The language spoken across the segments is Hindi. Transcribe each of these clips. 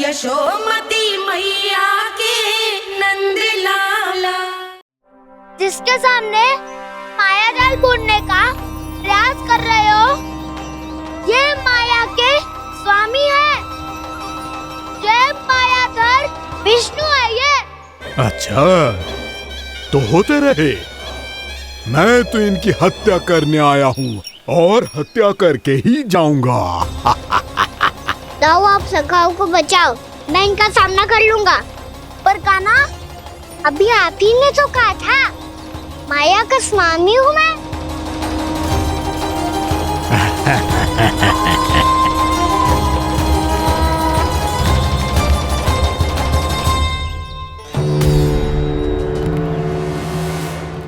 यशोमती मैया के नंद लाला। जिसके सामने माया जाल बुनने का प्रयास कर रहे हो, ये माया के स्वामी है। ये मायाधर विष्णु है ये। अच्छा, तो होते रहे। मैं तो इनकी हत्या करने आया हूँ और हत्या करके ही जाऊंगा। जाओ, आप सखाओ को बचाओ, मैं इनका सामना कर लूंगा। पर कान्हा, अभी आप ही ने तो कहा था माया का स्वामी हूँ मैं।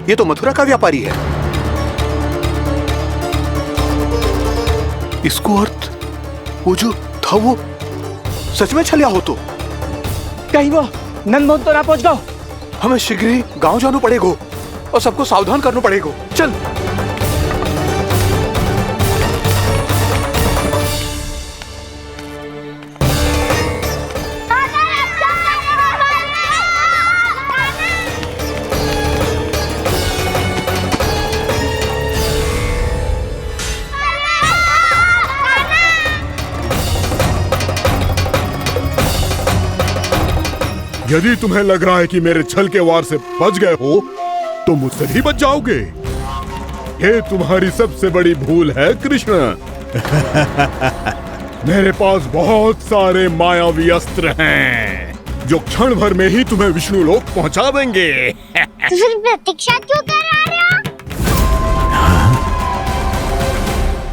ये तो मथुरा का व्यापारी है। इसको अर्थ वो जो था वो सच में छलिया हो तो कहीं वो नंदमोहन तो ना पहुंच गओ। हमें शीघ्र ही गांव जाना पड़ेगा और सबको सावधान करना पड़ेगा। चल। यदि तुम्हें लग रहा है कि मेरे छल के वार से बच गए हो, तो मुझसे भी बच जाओगे। ये तुम्हारी सबसे बड़ी भूल है कृष्ण। मेरे पास बहुत सारे मायावी अस्त्र हैं, जो क्षण भर में ही तुम्हें विष्णु लोक पहुंचा देंगे। तो फिर प्रतीक्षा क्यों कर रहे हो?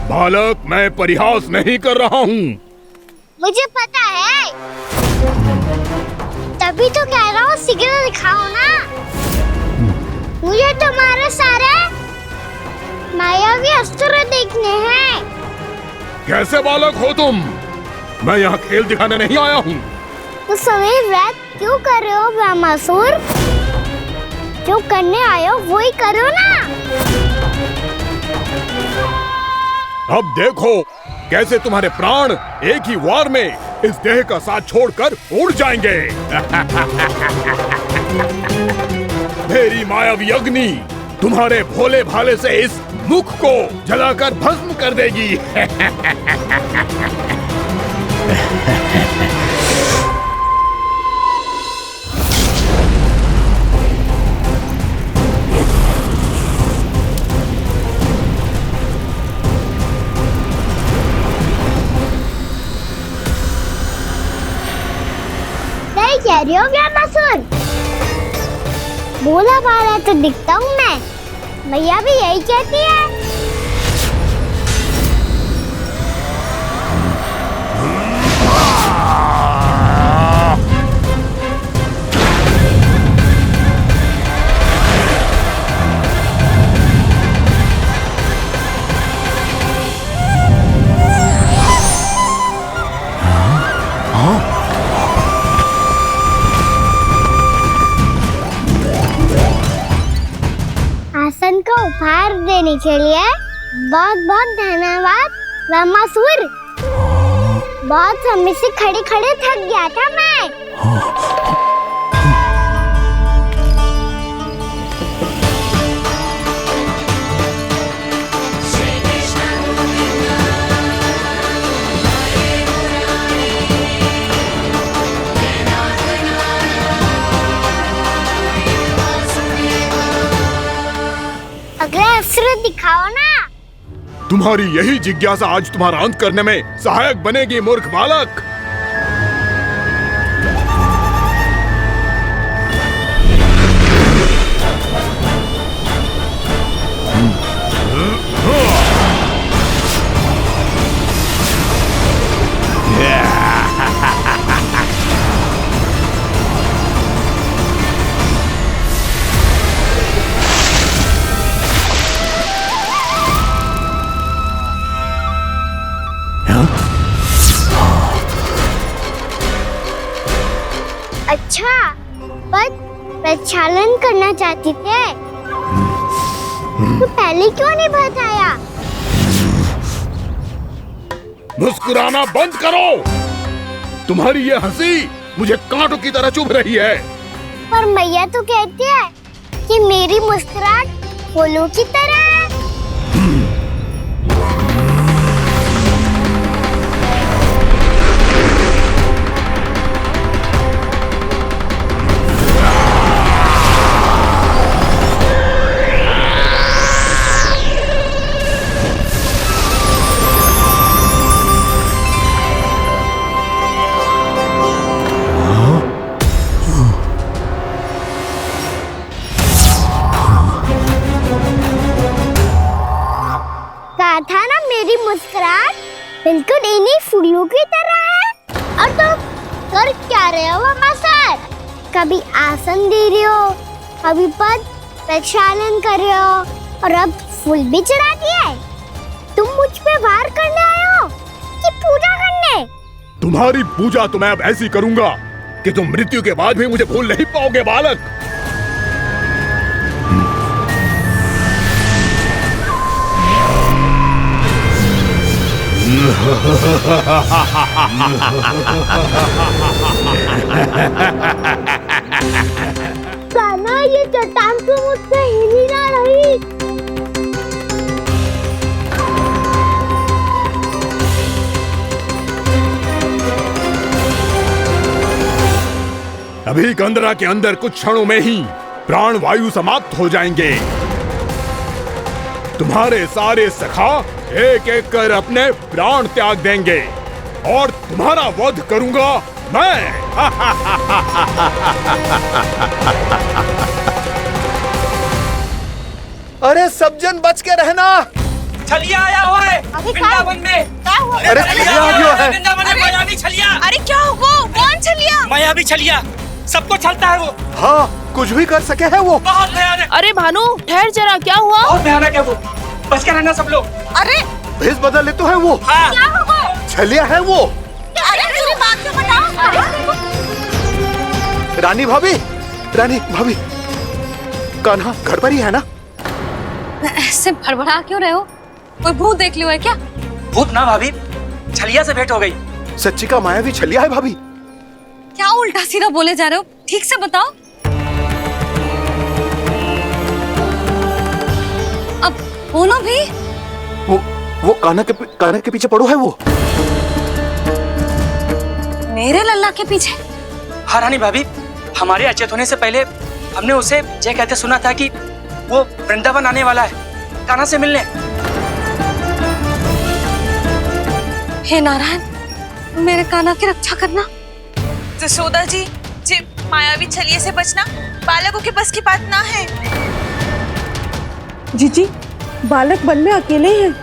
बालक, मैं परिहास नहीं कर रहा हूँ। मुझे पता है, तभी तो कह रहा हूँ शीघ्र दिखाओ ना। मुझे तुम्हारे सारे मायावी अस्त्र देखने हैं। कैसे बालक हो तुम? मैं यहाँ खेल दिखाने नहीं आया हूँ। तो समय व्यर्थ क्यों कर रहे हो ब्रह्मासुर? जो करने आए हो वही करो ना। अब देखो कैसे तुम्हारे प्राण एक ही वार में इस देह का साथ छोड़कर उड़ जाएंगे। मेरी मायावी अग्नि तुम्हारे भोले भाले से इस मुख को जलाकर भस्म कर देगी। कह रही हो ब्रह्मासुर? भोला भाला तो दिखता हूँ मैं। मैया भी यही कहती है। आसन को उपहार देने के लिए बहुत बहुत धन्यवाद ब्रह्मासुर। बहुत समय से खड़े खड़े थक गया था मैं। अगला अस्त्र दिखाओ ना। तुम्हारी यही जिज्ञासा आज तुम्हारा अंत करने में सहायक बनेगी मूर्ख बालक। अच्छा, पर प्रक्षालन करना चाहती थे तो पहले क्यों नहीं बताया? मुस्कुराना बंद करो। तुम्हारी ये हंसी मुझे कांटों की तरह चुभ रही है। पर मैया तो कहती है कि मेरी मुस्कुराहट फूलों की तरह है। कहा था ना मेरी मुस्कुराहट बिल्कुल इन्हीं फूलों की तरह है। और तुम कर क्या रहे हो मास्टर? कभी आसन दे रहे हो, कभी पद प्रक्षालन कर रहे हो और अब फूल भी चढ़ा दिए। तुम मुझ पे वार करने आए हो कि पूजा करने? तुम्हारी पूजा तो मैं अब ऐसी करूंगा कि तुम मृत्यु के बाद भी मुझे भूल नहीं पाओगे बालक। कान्हा, ये चट्टान तो मुझसे हिल ही ना रही। अभी कंदरा के अंदर कुछ क्षणों में ही प्राण वायु समाप्त हो जाएंगे। तुम्हारे सारे सखा एक एक कर अपने प्राण त्याग देंगे और तुम्हारा वध करूंगा मैं। अरे सब जन बच के रहना। छलिया आया हुआ है वृंदावन में। अरे छलिया आ गया है। वृंदावन में मायावी छलिया। अरे क्या होगा? कौन छलिया? मायावी छलिया सबको छलता है वो। हाँ, कुछ भी कर सके है वो। बहुत भयानक। अरे भानु ठहर जरा, क्या हुआ? बहुत भयानक है वो, बच के रहना सब लोग। अरे भेष बदल ले तो है वो। हाँ। क्या होगा? छलिया है वो। अरे मेरी बात तो बताओ। रानी भाभी, रानी भाभी, कान्हा घर पर ही है ना? ऐसे भड़बड़ा क्यों रहे हो? कोई भूत देख लियो है क्या? भूत ना भाभी, छलिया से भेंट हो गई। सच्ची का मायावी छलिया है भाभी। क्या उल्टा सीधा बोले जा रहे हो? ठीक से बताओ। अब बोलो भी। वो कान्हा के पीछे पड़ो है वो। मेरे लल्ला के पीछे? हाँ रानी भाभी, हमारे अचेत होने से पहले हमने उसे ये कहते सुना था कि वो वृंदावन आने वाला है कान्हा से मिलने। हे नारायण, मेरे कान्हा की रक्षा करना। जसोदा जी, मायावी छलिए से बचना बालकों के बस की बात ना है। जीजी, बालक वन में अकेले हैं।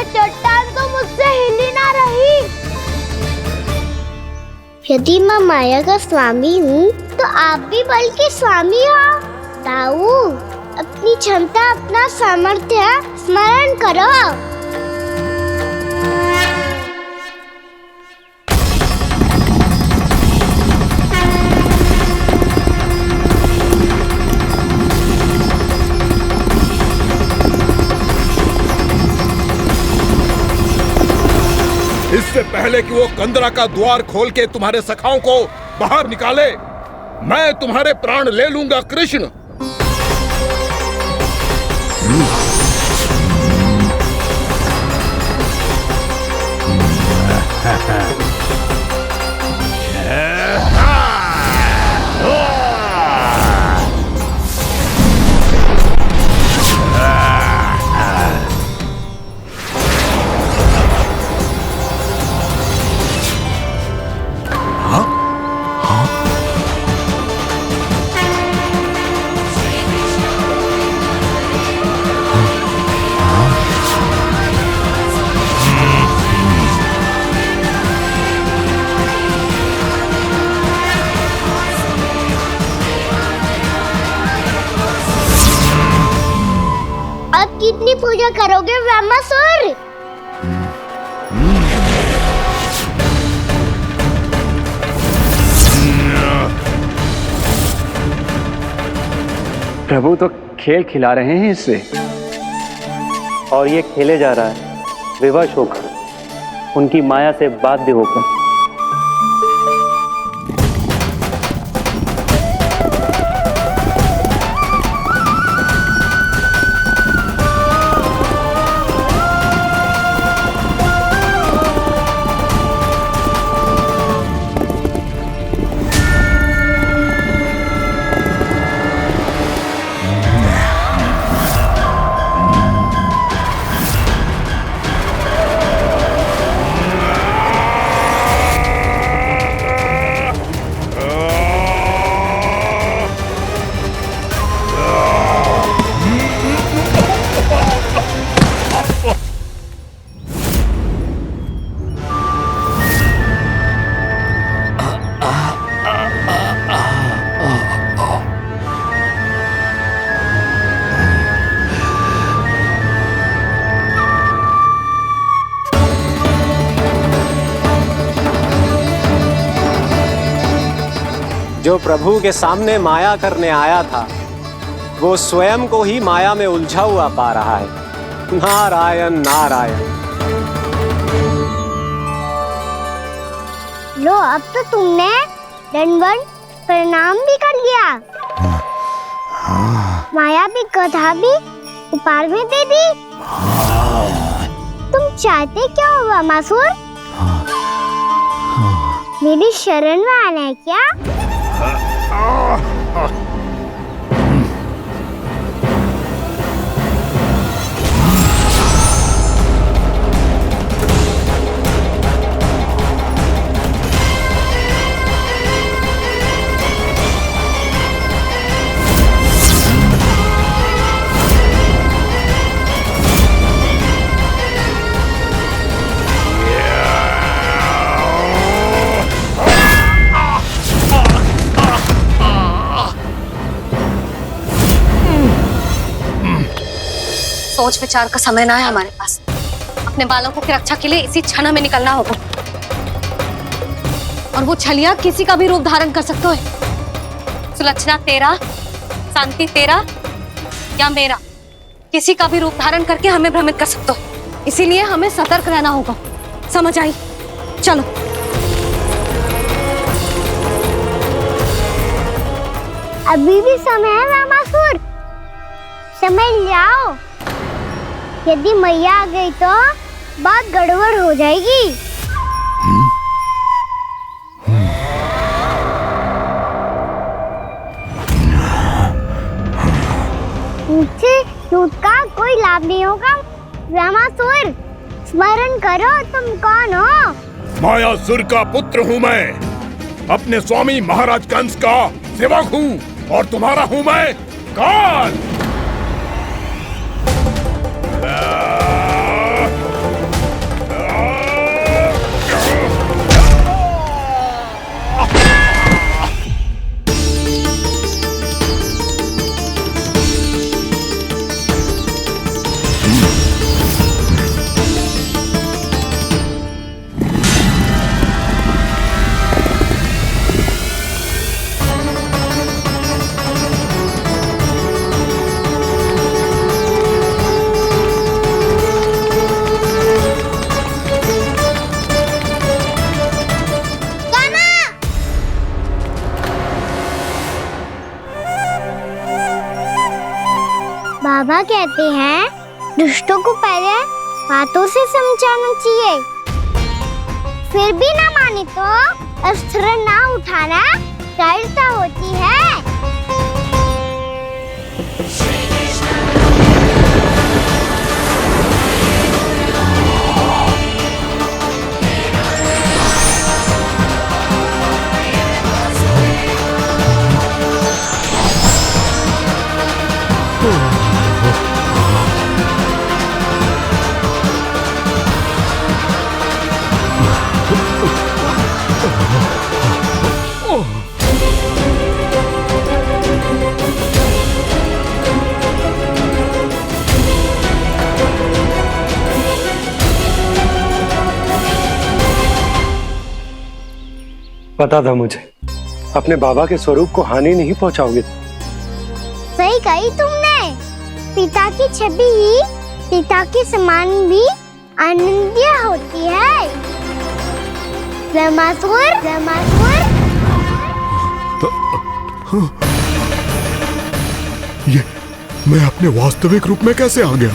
चट्टान तो मुझसे हिल ही ना रही। यदि मैं माया का स्वामी हूँ तो आप भी बल के स्वामी हो। ताऊ, अपनी क्षमता, अपना सामर्थ्य स्मरण करो। इससे पहले कि वो कंदरा का द्वार खोल के तुम्हारे सखाओं को बाहर निकाले, मैं तुम्हारे प्राण ले लूंगा कृष्ण। पूजा करोगे ब्रह्मासुर? प्रभु तो खेल खिला रहे हैं इससे, और ये खेले जा रहा है विवश होकर, उनकी माया से बाध्य होकर। जो प्रभु के सामने माया करने आया था, वो स्वयं को ही माया में उलझा हुआ पा रहा है। नारायण नारायण। लो, अब तो तुमने दंडवत प्रणाम भी कर लिया, माया भी कथा भी उपहार में दे दी। तुम चाहते क्या हो ब्रह्मासुर? मेरी शरण में आना है क्या? सोच विचार का समय ना है हमारे पास। अपने बालकों की रक्षा के लिए इसी क्षण हमें निकलना होगा। और वो छलिया किसी का भी रूप धारण कर सकते है। सुलक्षणा तेरा, शांति तेरा या मेरा, किसी का भी रूप धारण करके हमें भ्रमित कर सकते हो। इसीलिए हमें सतर्क रहना होगा। समझ आई? चलो। अभी भी समय है ब्रह्मासुर, समझ जाओ। यदि मैया आ गई तो बात गड़बड़ हो जाएगी। मुझसे झूठ का कोई लाभ नहीं होगा। ब्रह्मासुर, स्मरण करो तुम कौन हो। मायासुर का पुत्र हूँ मैं, अपने स्वामी महाराज कंस का सेवक हूँ, और तुम्हारा हूँ मैं काल। बाबा कहते हैं दुष्टों को पहले बातों से समझाना चाहिए, फिर भी ना माने तो अस्त्र ना उठाना दृढ़ता होती है। पता था मुझे अपने बाबा के स्वरूप को हानि नहीं पहुंचाओगे। सही कही तुमने। पिता की छवि ही पिता के समान भी आनंदीय होती है। ब्रह्मासुर, ब्रह्मासुर। ये मैं अपने वास्तविक रूप में कैसे आ गया?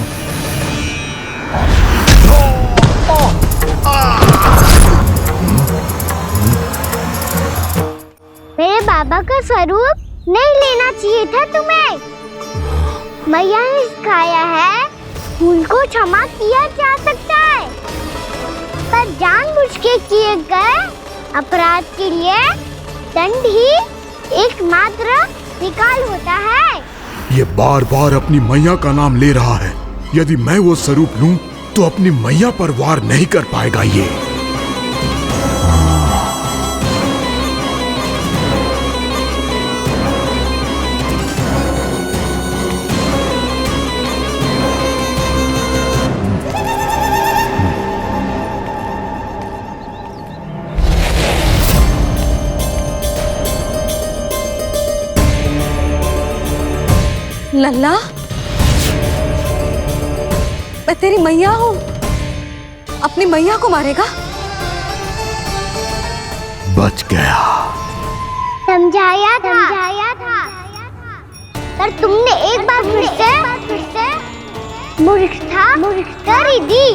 मेरे बाबा का स्वरूप नहीं लेना चाहिए था तुम्हें। मैया ने सिखाया है भूल को क्षमा किया जा सकता है, पर जानबूझ के किए गए अपराध के लिए दंड ही एकमात्र निकाल होता है। ये बार बार अपनी मैया का नाम ले रहा है। यदि मैं वो स्वरूप लूं तो अपनी मैया पर वार नहीं कर पाएगा ये। लल्ला, मैं तेरी मैया हूँ, अपनी मैया को मारेगा? बच गया। समझाया था, पर तुमने एक बार फिर से मूर्खता कर ही दी।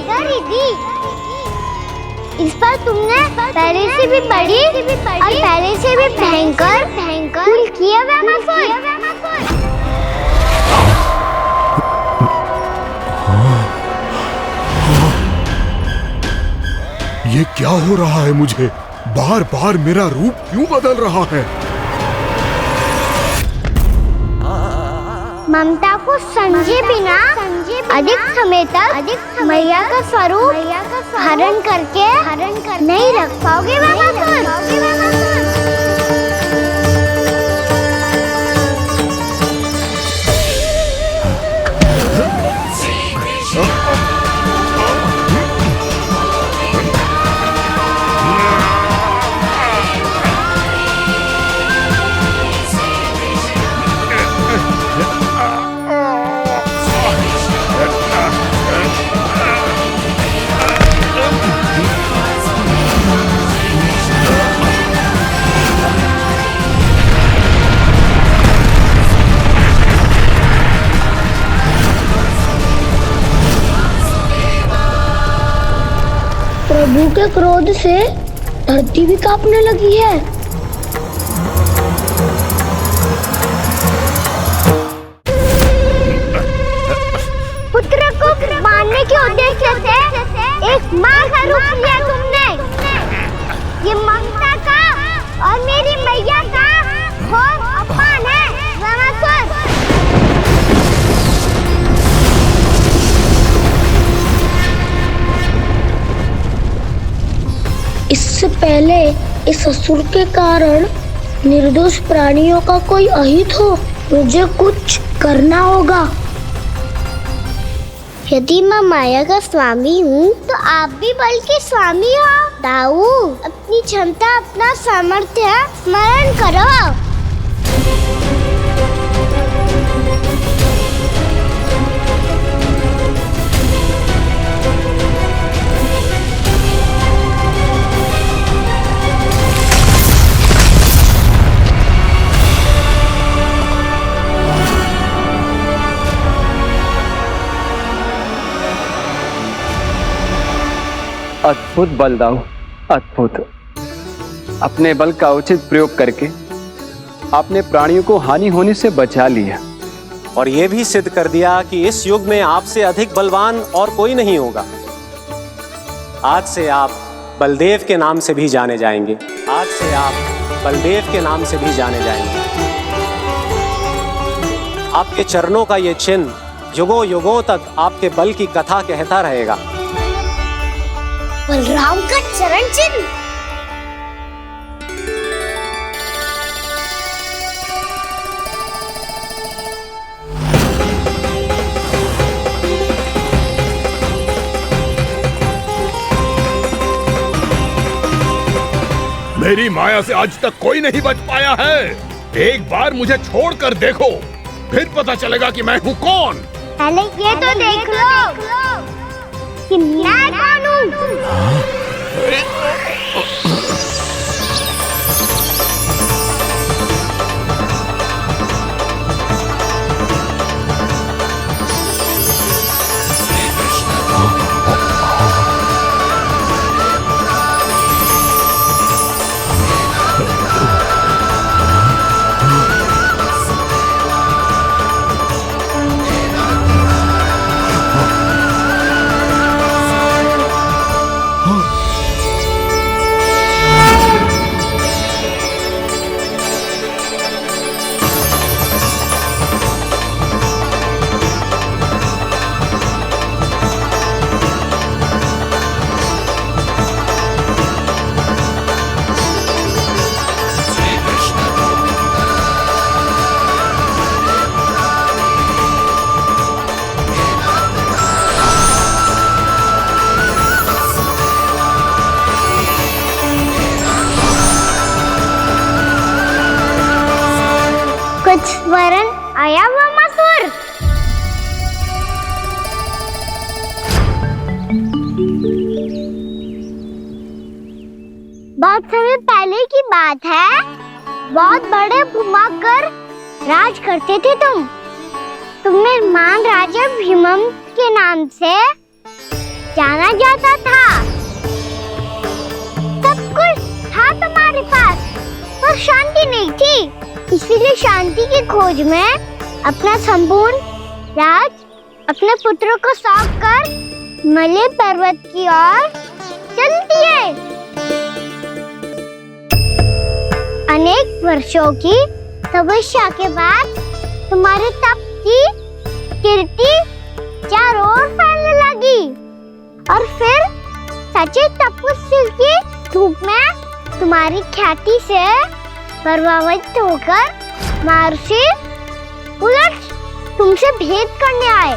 इस पर तुमने पहले से भी बड़ी और पहले से भी भयंकर भूल किया ब्रह्मासुर। ये क्या हो रहा है मुझे? बार बार मेरा रूप क्यों बदल रहा है? ममता को समझे बिना अधिक समय तक मैया का स्वरूप हरण करके नहीं रख पाओगे ब्रह्मासुर। प्रभु के क्रोध से धरती भी कांपने लगी है। पुत्र को मारने के उद्देश्य से एक मां का रूप लिया तुमने। ये ममता का और मेरी मैया का घोर अपमान है ब्रह्मासुर। इससे पहले इस असुर के कारण निर्दोष प्राणियों का कोई अहित हो, मुझे कुछ करना होगा। यदि मैं माया का स्वामी हूँ तो आप भी बल के स्वामी हो। दाऊ, अपनी क्षमता, अपना सामर्थ्य स्मरण करो। अद्भुत बलदाऊ, अद्भुत। अपने बल का उचित प्रयोग करके आपने प्राणियों को हानि होने से बचा लिया और ये भी सिद्ध कर दिया कि इस युग में आपसे अधिक बलवान और कोई नहीं होगा। आज से आप बलदेव के नाम से भी जाने जाएंगे। आज से आप बलदेव के नाम से भी जाने जाएंगे। आपके चरणों का ये चिन्ह युगों युगों तक आपके बल की कथा कहता रहेगा। बलराम का चरण चिन्ह। मेरी माया से आज तक कोई नहीं बच पाया है। एक बार मुझे छोड़कर देखो, फिर पता चलेगा कि मैं हूँ कौन। पहले ये तो देख लो कि मैं कौन हूँ। कुछ वरन आया वामासुर। बहुत समय पहले की बात है। बहुत बड़े भूमाकर राज करते थे तुम्हें महान राजा भीमम के नाम से जाना जाता था। सब कुछ था तुम्हारे पास, पर शांति नहीं थी। इसीलिए शांति की खोज में अपना संपूर्ण राज अपने पुत्रों को सौंप कर मलय पर्वत की ओर चल दिए। अनेक वर्षों की तपस्या के बाद तुम्हारे तप की कीर्ति चारों ओर फैलने लगी और फिर सच्चे तपस्वी के रूप में तुम्हारी ख्याति से प्रभावित होकर महर्षि उलट तुमसे भेंट करने आए।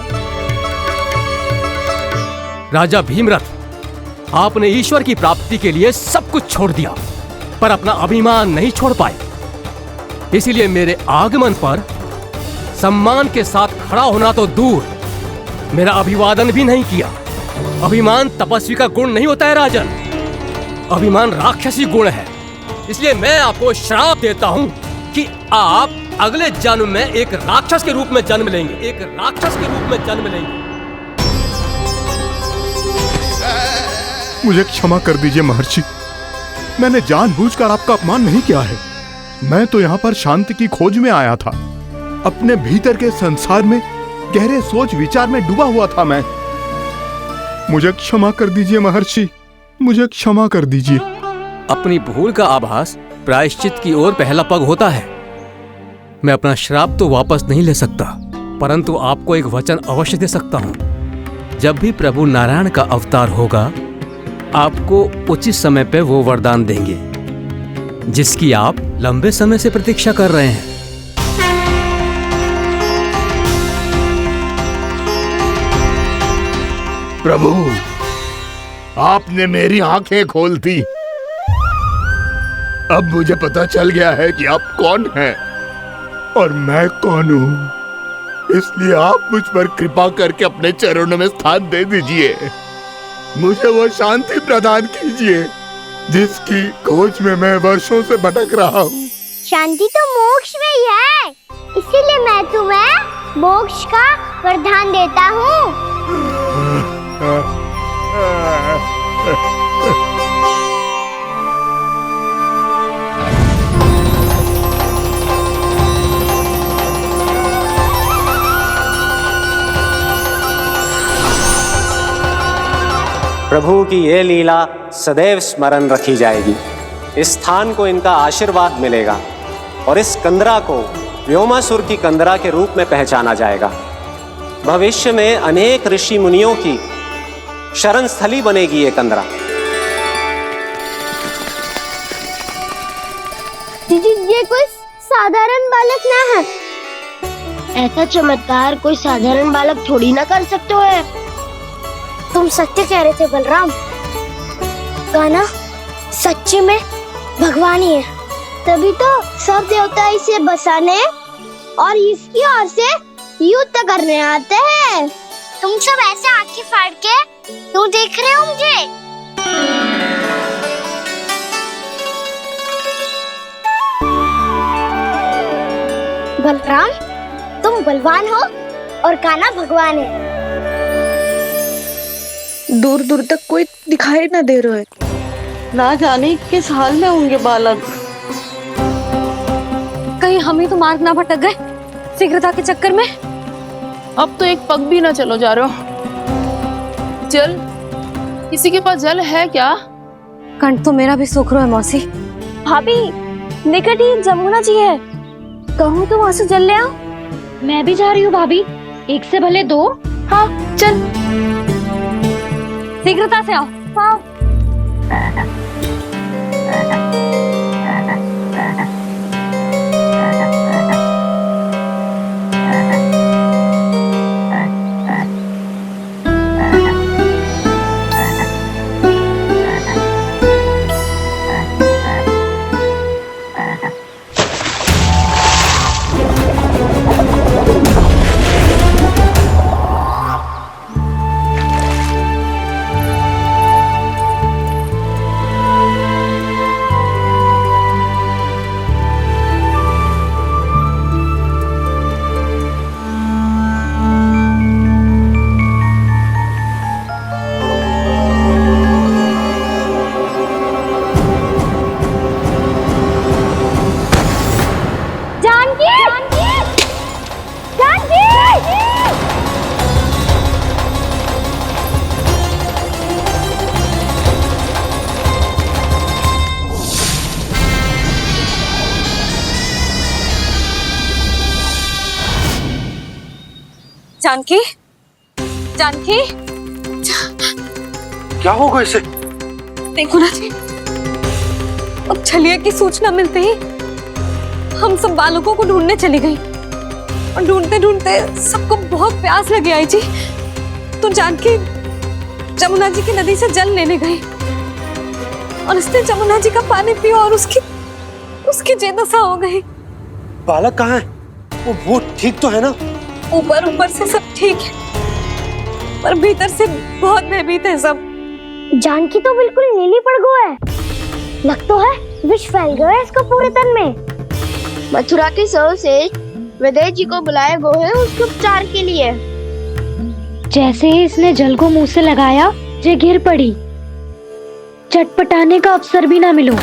राजा भीमरथ, आपने ईश्वर की प्राप्ति के लिए सब कुछ छोड़ दिया, पर अपना अभिमान नहीं छोड़ पाए। इसीलिए मेरे आगमन पर सम्मान के साथ खड़ा होना तो दूर, मेरा अभिवादन भी नहीं किया। अभिमान तपस्वी का गुण नहीं होता है राजन, अभिमान राक्षसी गुण है। इसलिए मैं आपको श्राप देता हूँ कि आप अगले जन्म में एक राक्षस के रूप में जन्म लेंगे, एक राक्षस के रूप में जन्म लेंगे। मुझे क्षमा कर दीजिए महर्षि, मैंने जानबूझकर आपका अपमान नहीं किया है। मैं तो यहाँ पर शांति की खोज में आया था। अपने भीतर के संसार में गहरे सोच विचार में डूबा हुआ था मैं। मुझे क्षमा कर दीजिए महर्षि, मुझे क्षमा कर दीजिए। अपनी भूल का आभास प्रायश्चित की ओर पहला पग होता है। मैं अपना श्राप तो वापस नहीं ले सकता, परंतु आपको एक वचन अवश्य दे सकता हूँ। जब भी प्रभु नारायण का अवतार होगा, आपको उचित समय पे वो वरदान देंगे जिसकी आप लंबे समय से प्रतीक्षा कर रहे हैं। प्रभु, आपने मेरी आंखें खोल दी। अब मुझे पता चल गया है कि आप कौन हैं और मैं कौन हूँ। इसलिए आप मुझ पर कृपा करके अपने चरणों में स्थान दे दीजिए। मुझे वो शांति प्रदान कीजिए जिसकी खोज में मैं वर्षों से भटक रहा हूँ। शांति तो मोक्ष में ही है, इसीलिए मैं तुम्हें मोक्ष का वरदान देता हूँ। प्रभु की ये लीला सदैव स्मरण रखी जाएगी। इस स्थान को इनका आशीर्वाद मिलेगा और इस कंदरा को व्योमासुर की कंदरा के रूप में पहचाना जाएगा। भविष्य में अनेक ऋषि मुनियों की शरण स्थली बनेगी ये कंदरा। ये कोई साधारण बालक ना है। ऐसा चमत्कार कोई साधारण बालक थोड़ी ना कर सकते हो। तुम सत्य कह रहे थे बलराम। कान्हा, सच्ची में भगवान ही है, तभी तो सब देवता इसे बसाने और इसकी ओर से युद्ध करने आते हैं। तुम सब ऐसे आंखें फाड़ के क्यों देख रहे हो मुझे? बलराम, तुम बलवान हो और कान्हा भगवान है। दूर दूर तक कोई दिखाई न दे रहा है, ना जाने किस हाल में होंगे बालक। कहीं हम ही तो मार्ग ना भटक गए शीघ्रता के चक्कर में। अब तो एक पग भी ना चलो जा रहे हो। जल, किसी के पास जल है क्या? कंठ तो मेरा भी सूख रहा है मौसी। भाभी, निकट ही जमुना जी है, कहूँ तो वहाँ से जल ले आओ। मैं भी जा रही हूँ भाभी, एक से भले दो। हाँ चल, शीघ्रता से आओ। हाँ। जानकी, जानकी, क्या होगा इसे? देखो ना जी, अब छलिया की सूचना मिलते ही हम सब बालकों को ढूंढने चली गई और ढूंढते ढूंढते सबको बहुत प्यास लगी आई जी। तो जानकी जमुना जी की नदी से जल लेने गई और उसने जमुना जी का पानी पिया और उसकी जेदशा हो गई। बालक कहाँ है? वो ठीक तो है ना? ऊपर ऊपर से सब ठीक है, पर भीतर से बहुत भयभीत है सब। जानकी तो बिल्कुल नीली पड़ गई है, लग तो है विष फैल गया है इसको पूरे तन में। मथुरा के सर्वश्रेष्ठ विदेह जी को बुलाए गए हैं उसके उपचार के लिए। जैसे ही इसने जल को मुंह से लगाया, जे गिर पड़ी, चटपटाने का अवसर भी ना मिलो।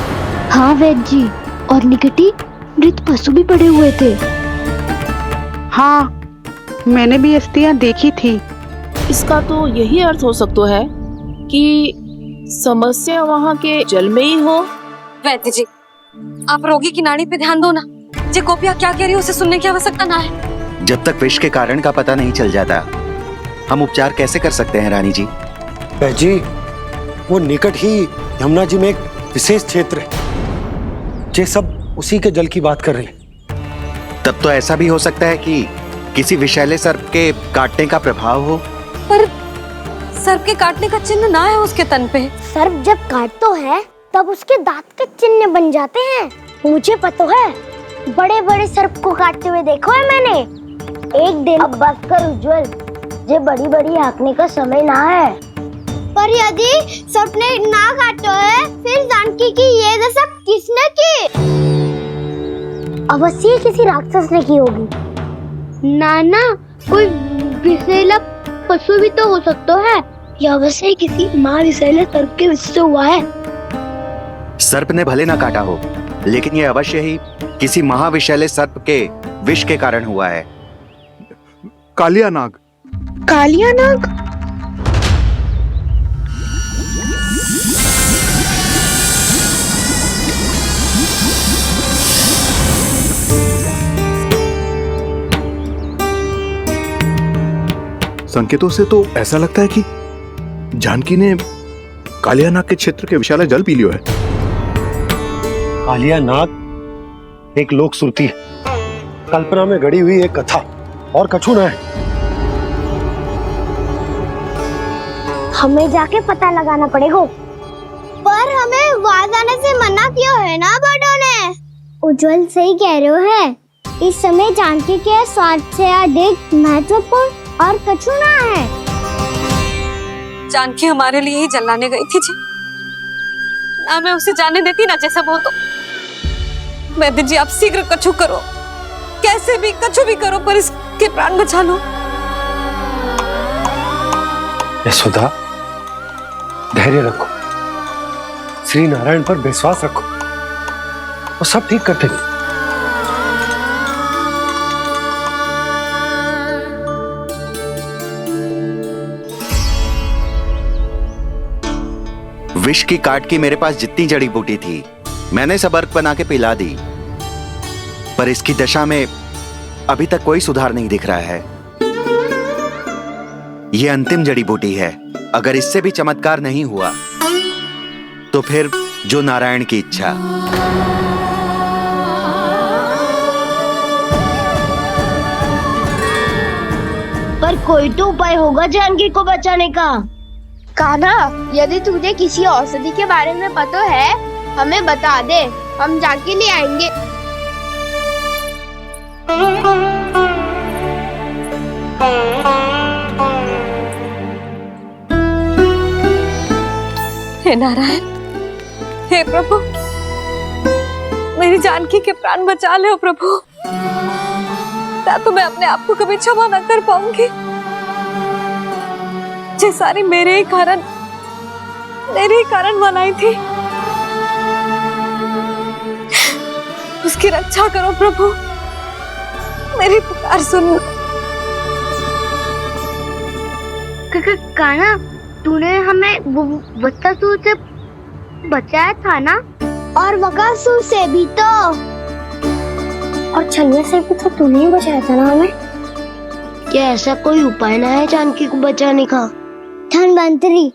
हाँ वैद्य जी, और निकटी मृत पशु भी पड़े हुए थे। हाँ, मैंने भी अस्थियां देखी थी। इसका तो यही अर्थ हो सकता है कि समस्या वहाँ के जल में ही हो। वैद्य जी, आप रोगी की नाड़ी पे ध्यान दो ना। जे गोपिया क्या कह रही है उसे सुनने की आवश्यकता ना है। जब तक विष के कारण का पता नहीं चल जाता, हम उपचार कैसे कर सकते हैं रानी जी? जी, वो निकट ही यमुना जी में एक विशेष क्षेत्र है, जे सब उसी के जल की बात कर रहे हैं। तब तो ऐसा भी हो सकता है कि किसी विषैले सर्प के काटने का प्रभाव हो। पर सर्प के काटने का चिन्ह ना है उसके तन पे। सर्प जब काटता है तब उसके दांत के चिन्ह बन जाते हैं। मुझे पता है, बड़े बड़े सर्प को काटते हुए देखो है मैंने। एक दिन अब बात कर उज्जवल, ये बड़ी बड़ी हाँकने का समय ना है। पर यदि सर्प ने ना काटा है, फिर जानकी की ये दशा किसने की? अवश्य किसी राक्षस ने की होगी। नाना, कोई विषैला पशु भी तो हो सकता है। यह अवश्य किसी महाविषैले सर्प के विष से हुआ है। सर्प ने भले ना काटा हो, लेकिन यह अवश्य ही किसी महाविषैले सर्प के विष के कारण हुआ है। कालिया नाग। कालिया नाग? संकेतों से तो ऐसा लगता है कि जानकी ने कालिया नाग के क्षेत्र के विशाल जल पी लियो है। कालिया नाग एक लोक श्रुति है, कल्पना में गढ़ी हुई एक कथा, और कछु न है। हमें जाके पता लगाना पड़ेगा। पर हमें वहाँ जाने से मना क्यों है ना बड़ों ने? उज्जवल सही कह रहे हो है। इस समय जानकी के स्वार्थ से अधिक महत्वपूर्ण और कछु ना है। जानकी हमारे लिए ही जलाने गई थी जी, ना मैं उसे जाने देती ना जैसा वो तो। वैद्य जी आप शीघ्र कछु करो, कैसे भी कछु भी करो, पर इसके प्राण बचा लो। यशोदा, धैर्य रखो, श्री नारायण पर विश्वास रखो, वो सब ठीक कर देंगे। विष की काट की मेरे पास जितनी जड़ी बूटी थी मैंने सब अर्क बना के पिला दी, पर इसकी दशा में अभी तक कोई सुधार नहीं दिख रहा है। यह अंतिम जड़ी बूटी है, अगर इससे भी चमत्कार नहीं हुआ तो फिर जो नारायण की इच्छा। पर कोई तो उपाय होगा जानकी को बचाने का। कान्हा, यदि तुझे किसी औषधि के बारे में पता है हमें बता दे, हम जाके ले आएंगे। हे नारायण, हे प्रभु, मेरी जानकी के प्राण बचा ले प्रभु। या तो मैं अपने आप को कभी क्षमा न कर पाऊंगी। ये सारी मेरे ही कारण बनाई थी। उसकी रक्षा करो प्रभु, मेरी पुकार सुनो। कान्हा, तूने हमें बत्तासुर से बचाया था ना? और बकासुर से भी तो, और छलवे से भी तो तूने ही बचाया था ना हमें। क्या ऐसा कोई उपाय ना है जानकी को बचाने का? धन्वंतरी,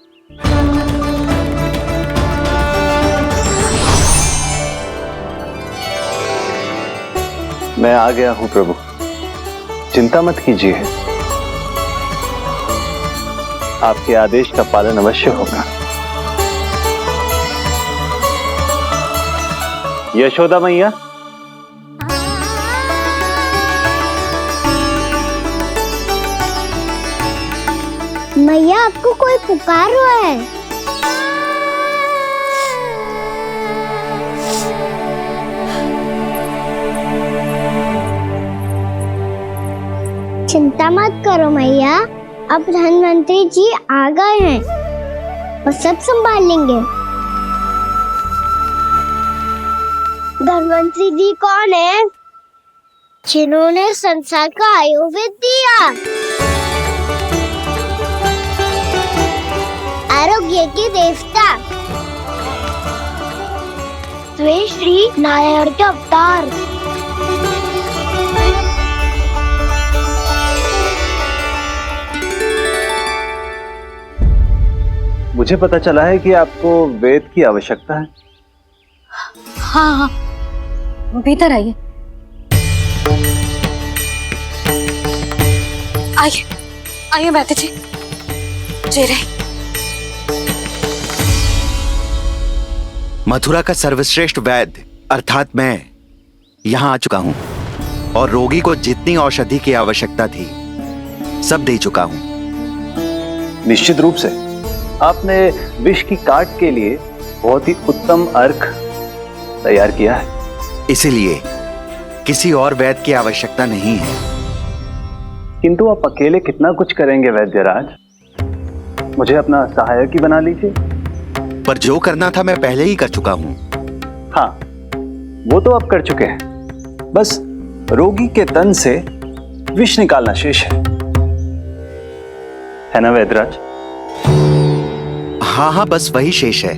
मैं आ गया हूं प्रभु, चिंता मत कीजिए, आपके आदेश का पालन अवश्य होगा। यशोदा मैया, मैया आपको कोई पुकार रहा है। चिंता मत करो मैया, अब धन्वंतरी जी आ गए हैं, वो सब संभाल लेंगे। धन्वंतरी जी कौन है? जिन्होंने संसार का आयुर्वेद दिया, आरोग्य के देवता, वे श्री नारायण के अवतार। मुझे पता चला है कि आपको वेद की आवश्यकता है। हाँ हाँ, भीतर आइए। आइए आइए बैठे जी, जी रहे। मथुरा का सर्वश्रेष्ठ वैद्य अर्थात मैं यहाँ आ चुका हूँ और रोगी को जितनी औषधि की आवश्यकता थी सब दे चुका हूँ। निश्चित रूप से आपने विष की काट के लिए बहुत ही उत्तम अर्क तैयार किया है, इसीलिए किसी और वैद्य की आवश्यकता नहीं है। किंतु आप अकेले कितना कुछ करेंगे वैद्यराज, मुझे अपना सहायक ही बना लीजिए। पर जो करना था मैं पहले ही कर चुका हूँ। हाँ, वो तो आप कर चुके हैं, बस रोगी के तन से विष निकालना शेष है ना वैद्यराज? हाँ हाँ, बस वही शेष है।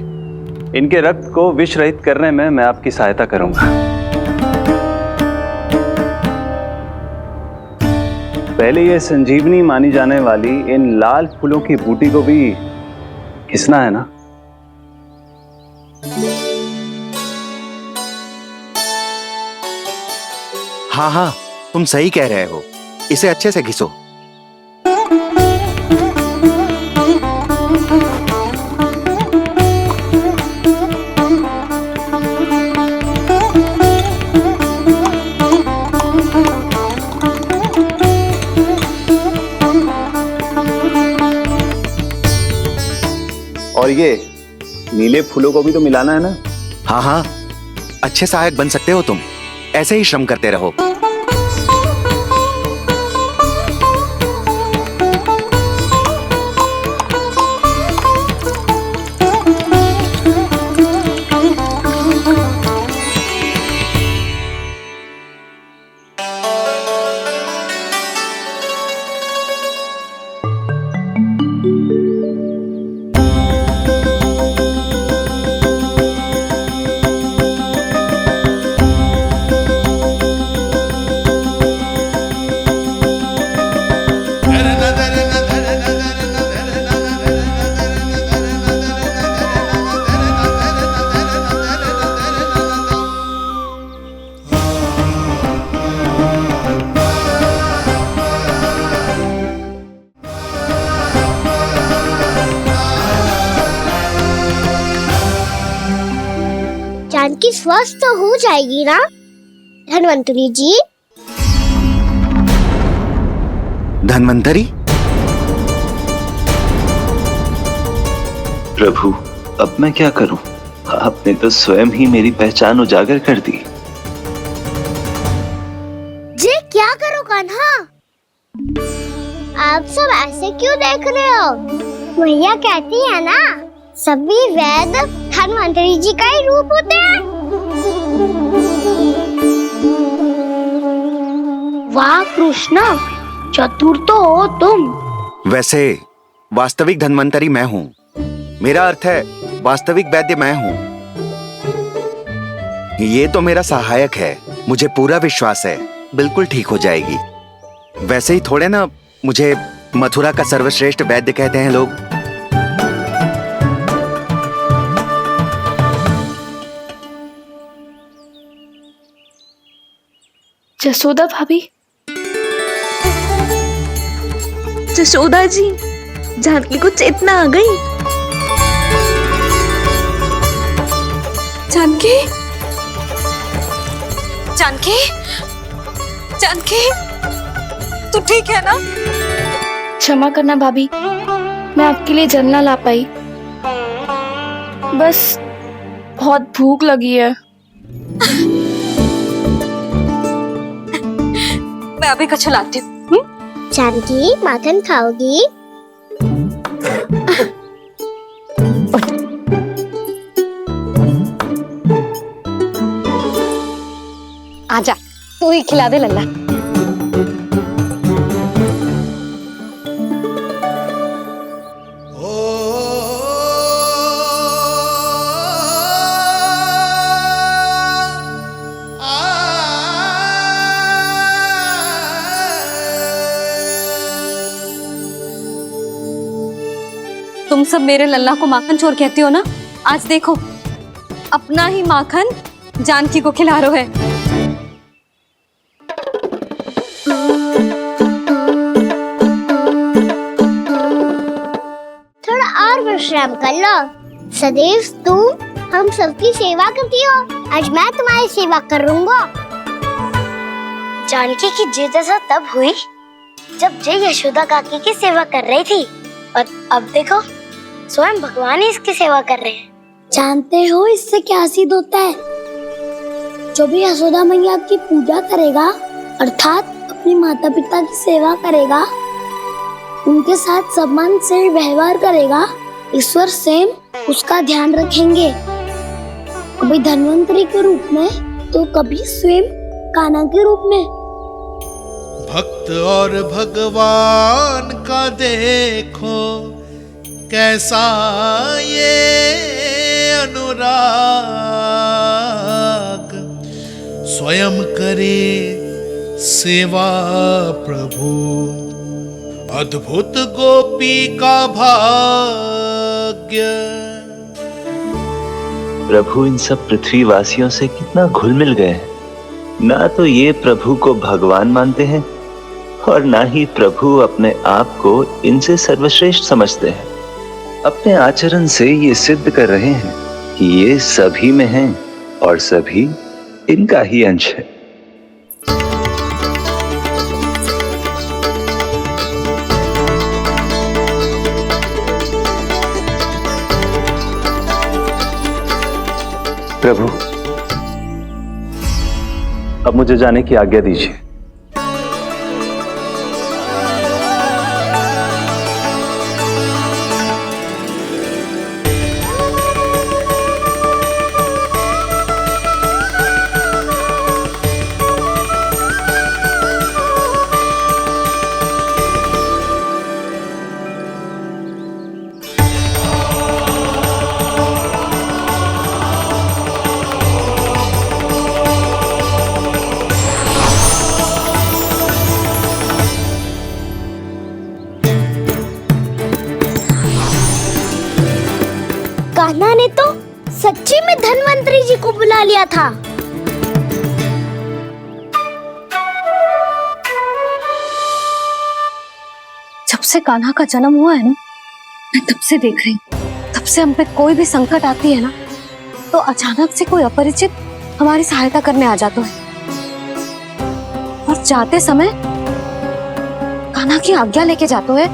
इनके रक्त को विष रहित करने में मैं आपकी सहायता करूंगा। पहले ये संजीवनी मानी जाने वाली इन लाल फूलों की बूटी को भी घिसना है ना? हाँ हाँ, तुम सही कह रहे हो, इसे अच्छे से घिसो। देखिए, नीले फूलों को भी तो मिलाना है ना। हाँ हाँ, अच्छे सहायक बन सकते हो तुम, ऐसे ही श्रम करते रहो। जानकी स्वस्थ हो जाएगी ना धन्वंतरी जी? धन्वंतरी? प्रभु, अब मैं क्या करूं? आपने तो स्वयं ही मेरी पहचान उजागर कर दी। जी क्या करो कान्हा? आप सब ऐसे क्यों देख रहे हो? मैया कहती है ना, सभी वेद धन्वंतरी जी का ही रूप होते हैं। वाह कृष्णा, चतुर तो हो तुम। वैसे वास्तविक धन्वंतरी मैं हूँ। मेरा अर्थ है वास्तविक वैद्य मैं हूँ। ये तो मेरा सहायक है, मुझे पूरा विश्वास है बिल्कुल ठीक हो जाएगी। वैसे ही थोड़े ना मुझे मथुरा का सर्वश्रेष्ठ वैद्य कहते हैं लोग। जसोदा भाभी। जसोदा जी, जानकी को चेतना आ गई। जानकी, जानकी, जानकी, तू ठीक है ना? क्षमा करना भाभी, मैं आपके लिए जल ना ला पाई। बस बहुत भूख लगी है। मैं अभी कुछ लाती हूँ। जानकी माखन खाओगी? आजा, तू ही खिला दे लल्ला। तुम सब मेरे लल्ला को माखन चोर कहती हो ना? आज देखो, अपना ही माखन जानकी को खिला रहे है। थोड़ा और विश्राम कर लो। सदैव तुम हम सबकी सेवा करती हो, आज मैं तुम्हारी सेवा करूंगा। जानकी की जिद दशा तब हुई जब जय यशोदा काकी की सेवा कर रही थी, और अब देखो स्वयं भगवान ही इसकी सेवा कर रहे हैं। जानते हो इससे क्या सिद्ध होता है? जो भी यशोदा मैया की पूजा करेगा, अर्थात अपने माता पिता की सेवा करेगा, उनके साथ सम्मान से व्यवहार करेगा, ईश्वर स्वयं उसका ध्यान रखेंगे। कभी धन्वंतरी के रूप में तो कभी स्वयं कान्हा के रूप में। भक्त और भगवान का देखो कैसा ये अनुराग, स्वयं करे सेवा प्रभु, अद्भुत गोपी का भाग्य। प्रभु इन सब पृथ्वीवासियों से कितना घुल मिल गए हैं। ना तो ये प्रभु को भगवान मानते हैं और ना ही प्रभु अपने आप को इनसे सर्वश्रेष्ठ समझते हैं। अपने आचरण से ये सिद्ध कर रहे हैं कि ये सभी में हैं और सभी इनका ही अंश है। प्रभु, अब मुझे जाने की आज्ञा दीजिए। कान्हा ने तो सच्ची में धन्वंतरी जी को बुला लिया था। जब से कान्हा का जन्म हुआ है ना, मैं तब से देख रही हूँ, तब से हम पे कोई भी संकट आती है ना, तो अचानक से कोई अपरिचित हमारी सहायता करने आ जाता है, और जाते समय कान्हा की आज्ञा लेके जाते है,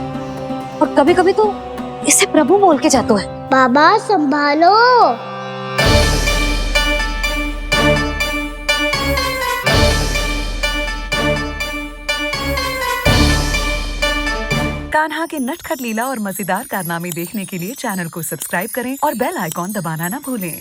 और कभी कभी तो इसे प्रभु बोल के जाते है। बाबा संभालो। कान्हा के नटखट लीला और मजेदार कारनामे देखने के लिए चैनल को सब्सक्राइब करें और बेल आइकॉन दबाना ना भूलें।